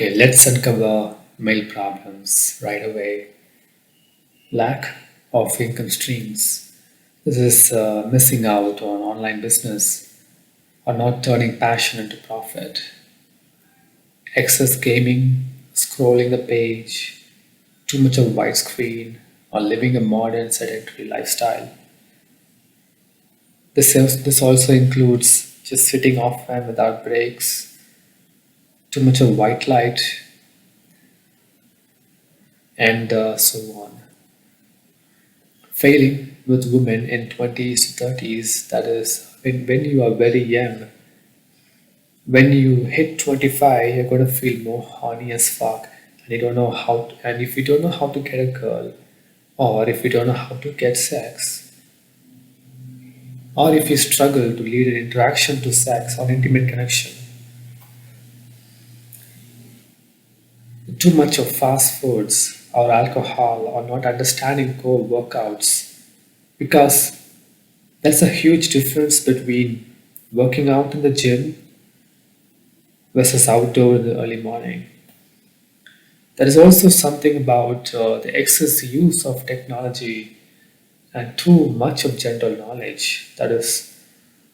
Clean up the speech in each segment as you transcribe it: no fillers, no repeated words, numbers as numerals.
Okay, let's uncover male problems right away. Lack of income streams. This is missing out on online business or not turning passion into profit. Excess gaming, scrolling the page, too much of widescreen, or living a modern sedentary lifestyle. This also includes just sitting often without breaks, too much of white light, and so on. Failing with women in 20s to 30s, that is, when you are very young, when you hit 25, you're going to feel more horny as fuck, and you don't know how to, and if you don't know how to get a girl, or if you don't know how to get sex, or if you struggle to lead an interaction to sex or intimate connection, too much of fast foods or alcohol or not understanding core workouts, because there's a huge difference between working out in the gym versus outdoor in the early morning. There is also something about the excess use of technology and too much of general knowledge. That is,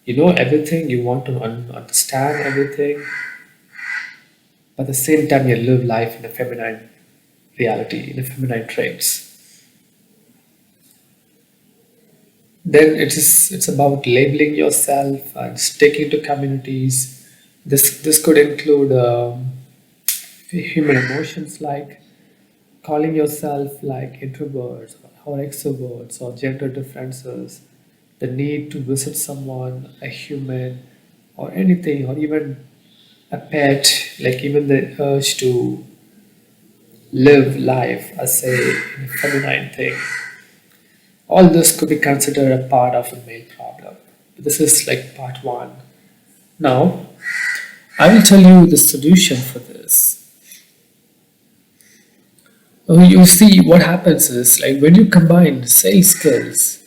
you know everything, you want to understand everything, but at the same time, you live life in a feminine reality, in a feminine traits. Then it's about labeling yourself and sticking to communities. This could include human emotions like calling yourself like introverts or extroverts or gender differences, the need to visit someone, a human, or anything, or even a pet, like even the urge to live life as a feminine thing. All this could be considered a part of a male problem. This is like part one. Now, I will tell you the solution for this. You see, what happens is like when you combine sales skills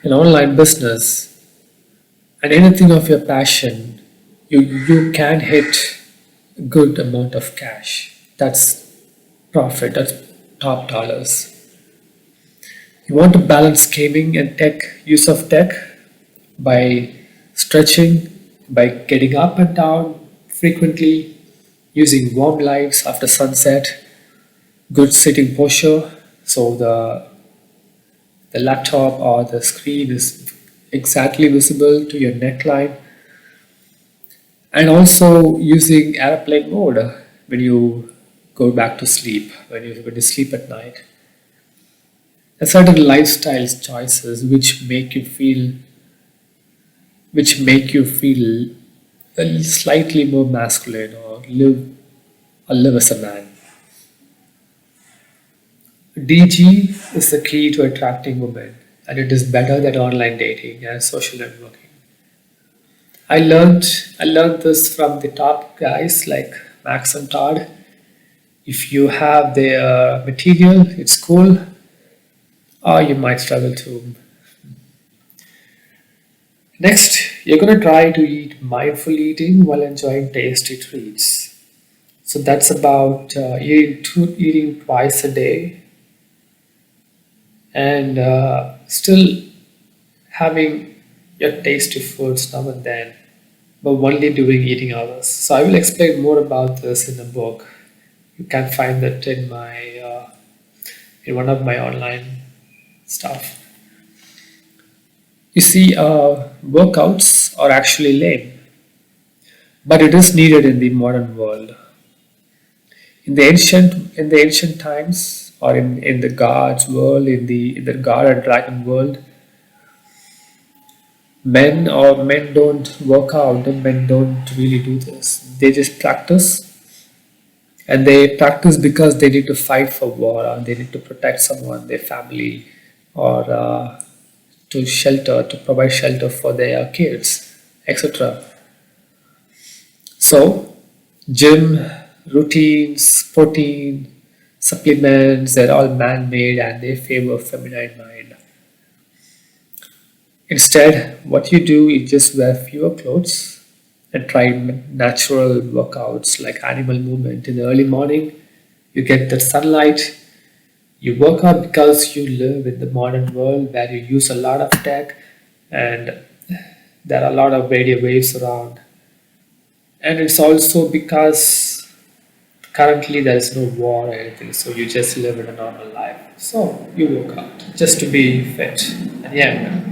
and online business and anything of your passion, you can hit a good amount of cash. That's profit, that's top dollars. You want to balance gaming and tech, use of tech by stretching, by getting up and down frequently, using warm lights after sunset, good sitting posture, so the laptop or the screen is exactly visible to your neckline, and also using airplane mode when you go back to sleep, when you sleep at night. A certain lifestyle choices which make you feel slightly more masculine or live as a man. DG is the key to attracting women, and it is better than online dating and social networking. I learned I learned this from the top guys like Max and Todd. If you have the material, it's cool, or you might struggle to. Next, you're gonna try to eat mindful eating while enjoying tasty treats. So that's about eating twice a day and still having your tasty foods now and then, but only during eating hours. So I will explain more about this in the book. You can find that in one of my online stuff. You see, workouts are actually lame, but it is needed in the modern world. In the ancient times, or in the gods world, in the god and dragon world, men don't work out and men don't really do this. They just practice, and they practice because they need to fight for war or they need to protect someone, their family, or to provide shelter for their kids, etc. So, gym routines, protein, supplements, they're all man-made and they favor feminine mind. Instead, what you do is just wear fewer clothes, and try natural workouts like animal movement in the early morning. You get the sunlight. You work out because you live in the modern world where you use a lot of tech and there are a lot of radio waves around. And it's also because currently there is no war or anything, so you just live in a normal life. So you work out just to be fit and young.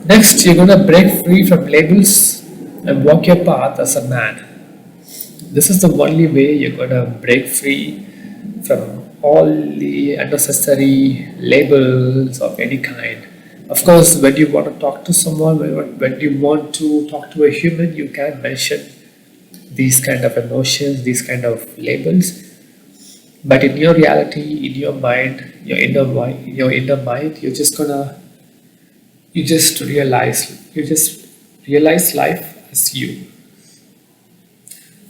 Next, you're gonna break free from labels and walk your path as a man. This is the only way you're gonna break free from all the unnecessary labels of any kind. Of course, when you want to talk to someone, when you want to talk to a human, you can mention these kind of emotions, these kind of labels. But in your reality, in your mind, you're just gonna, you just realize life as you.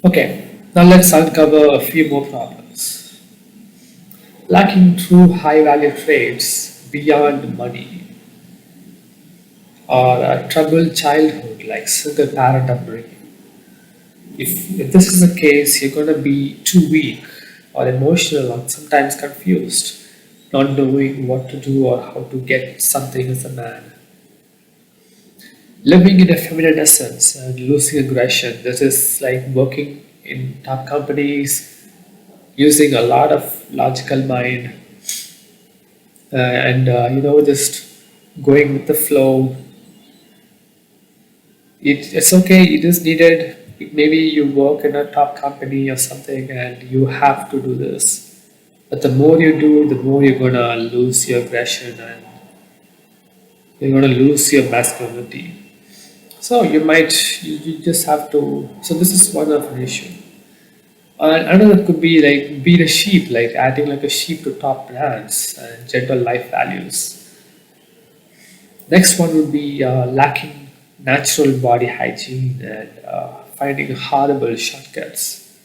Okay, now let's uncover a few more problems. Lacking true high value traits beyond money, or a troubled childhood like single parent upbringing. If this is the case, you're going to be too weak or emotional or sometimes confused, not knowing what to do or how to get something as a man. Living in a feminine essence and losing aggression. This is like working in top companies, using a lot of logical mind, and just going with the flow. It's okay, it is needed. Maybe you work in a top company or something and you have to do this. But the more you do, the more you're gonna lose your aggression and you're gonna lose your masculinity. So you just have to. So this is one of an issue. Another could be like being a sheep, like adding like a sheep to top brands and gentle life values. Next one would be lacking natural body hygiene and finding horrible shortcuts.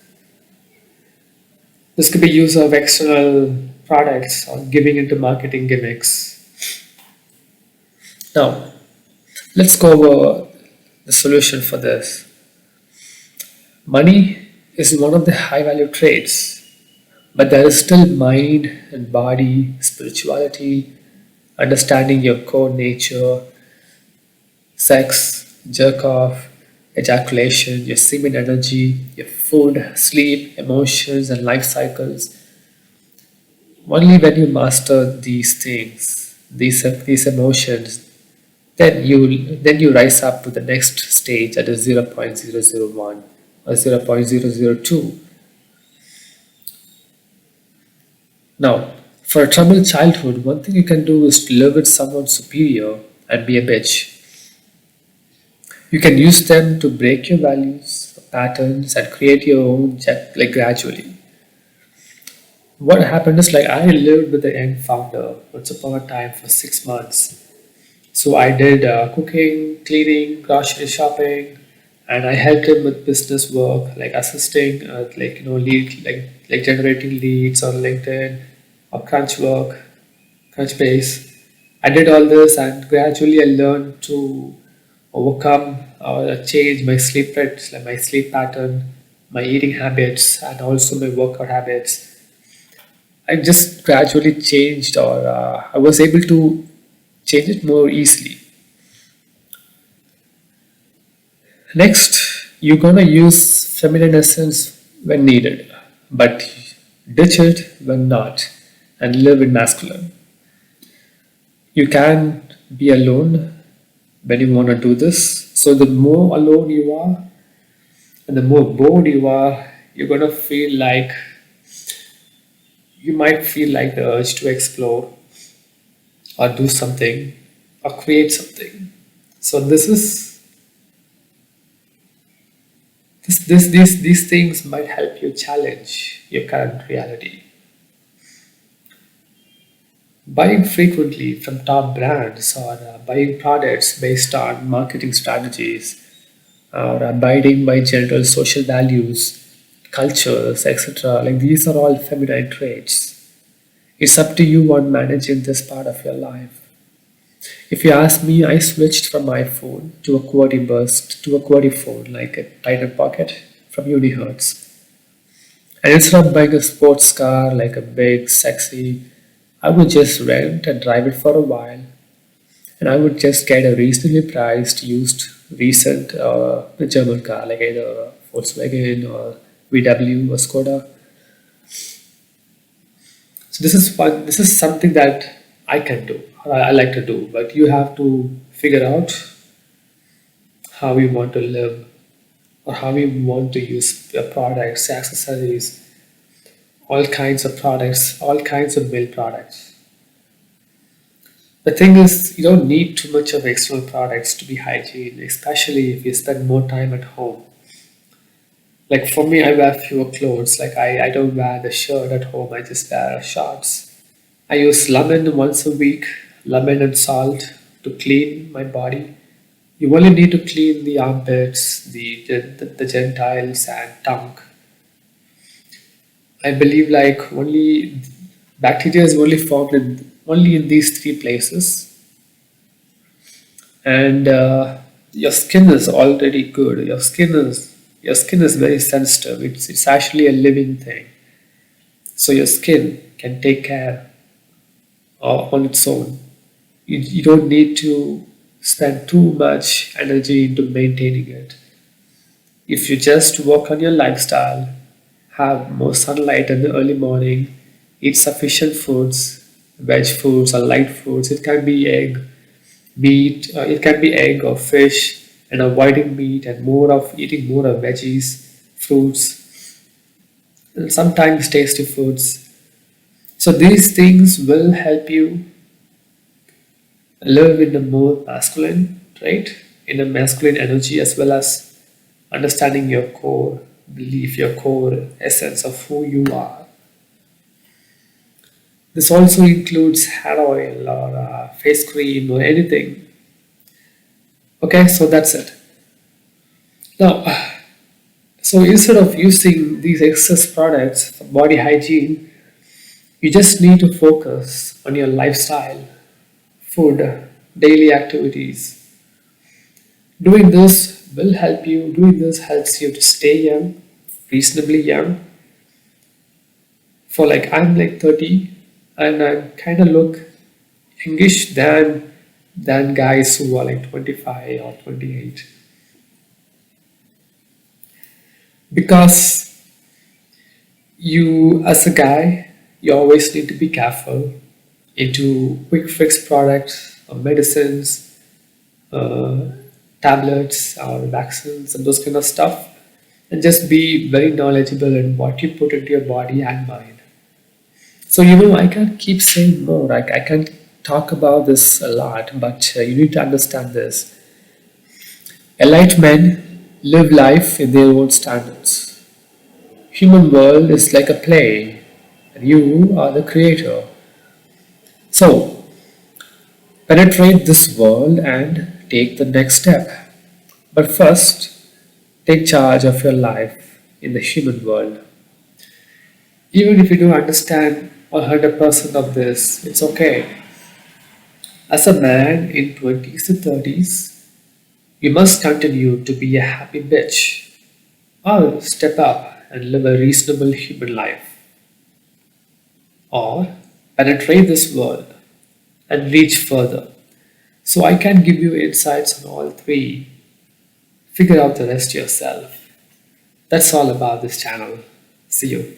This could be use of external products or giving into marketing gimmicks. Now, let's go over the solution for this. Money is one of the high value traits, but there is still mind and body, spirituality, understanding your core nature, sex, jerk off, ejaculation, your semen energy, your food, sleep, emotions, and life cycles. Only when you master these things, these emotions, then you rise up to the next stage at a 0.001 or 0.002. Now, for a troubled childhood, one thing you can do is to live with someone superior and be a bitch. You can use them to break your values, patterns, and create your own like gradually. What happened is like I lived with the young founder once upon a time for 6 months. So I did cooking, cleaning, grocery shopping, and I helped him with business work, like assisting, lead, like generating leads on LinkedIn or Crunch work, Crunchbase. I did all this, and gradually I learned to overcome or change my sleep like my sleep pattern, my eating habits, and also my workout habits. I just gradually changed, or I was able to change it more easily. Next, you're gonna use feminine essence when needed, but ditch it when not, and live in masculine. You can be alone when you want to do this. So the more alone you are, and the more bored you are, you're gonna feel like you might feel like the urge to explore or do something or create something. So these things might help you challenge your current reality. Buying frequently from top brands or buying products based on marketing strategies or abiding by general social values, cultures, etc. Like these are all feminine traits. It's up to you on managing this part of your life. If you ask me, I switched from iPhone to a QWERTY burst to a QWERTY phone, like a tighter pocket from Unihertz. And instead of buying a sports car like a big, sexy, I would just rent and drive it for a while. And I would just get a reasonably priced, used, recent German car, like either a Volkswagen or VW or Skoda. So this is fun. This is something that I can do, or I like to do. But you have to figure out how you want to live or how you want to use your products, accessories, all kinds of products, all kinds of build products. The thing is, you don't need too much of external products to be hygiene, especially if you spend more time at home. Like for me, I wear fewer clothes. Like I don't wear the shirt at home, I just wear shorts. I use lemon once a week, lemon and salt to clean my body. You only need to clean the armpits, the genitals, and tongue. I believe like only bacteria is only formed only in these three places, and your skin is already good. Your skin is very sensitive. It's actually a living thing. So your skin can take care on its own. You don't need to spend too much energy into maintaining it. If you just work on your lifestyle, have more sunlight in the early morning, eat sufficient foods, veg foods or light foods, it can be egg, meat, it can be egg or fish, and avoiding meat and more of eating more of veggies, fruits, and sometimes tasty foods. So these things will help you live in a more masculine, right? In a masculine energy, as well as understanding your core belief, your core essence of who you are. This also includes hair oil or face cream or anything. Okay, so that's it. Now, so instead of using these excess products for body hygiene, you just need to focus on your lifestyle, food, daily activities. Doing this helps you to stay young, reasonably young. For like, I'm like 30 and I kind of look youngish than guys who are like 25 or 28. Because you, as a guy, you always need to be careful into quick fix products or medicines, uh, tablets or vaccines and those kind of stuff, and just be very knowledgeable in what you put into your body and mind. So I can keep saying more. I can talk about this a lot, but you need to understand this. Elite men live life in their own standards. Human world is like a play, and you are the creator. So penetrate this world and take the next step. But first, take charge of your life in the human world. Even if you don't understand 100% of this, it's okay. As a man in 20s to 30s, you must continue to be a happy bitch or step up and live a reasonable human life or penetrate this world and reach further. So I can give you insights on all three. Figure out the rest yourself. That's all about this channel. See you.